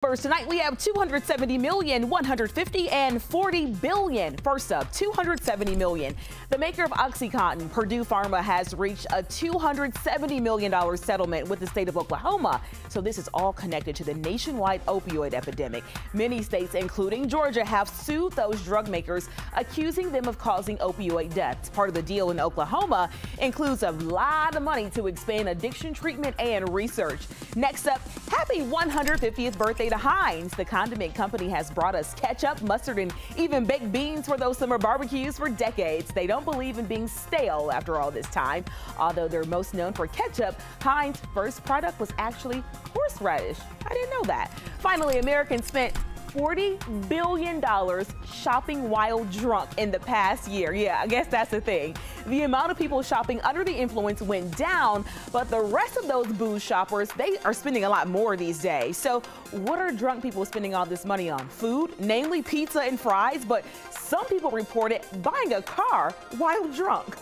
First tonight we have 270 million, 150 and 40 billion. First up, 270 million. The maker of OxyContin, Purdue Pharma, has reached a $270 million settlement with the state of Oklahoma. So this is all connected to the nationwide opioid epidemic. Many states, including Georgia, have sued those drug makers, accusing them of causing opioid deaths. Part of the deal in Oklahoma includes a lot of money to expand addiction treatment and research. Next up, happy 150th birthday to Heinz. The condiment company has brought us ketchup, mustard, and even baked beans for those summer barbecues for decades. They don't believe in being stale after all this time. Although they're most known for ketchup, Heinz' first product was actually horseradish. I didn't know that. Finally, Americans spent $40 billion shopping while drunk in the past year. Yeah, I guess that's the thing. The amount of people shopping under the influence went down, but the rest of those booze shoppers, they are spending a lot more these days. So what are drunk people spending all this money on? Food, namely pizza and fries, but some people reported buying a car while drunk.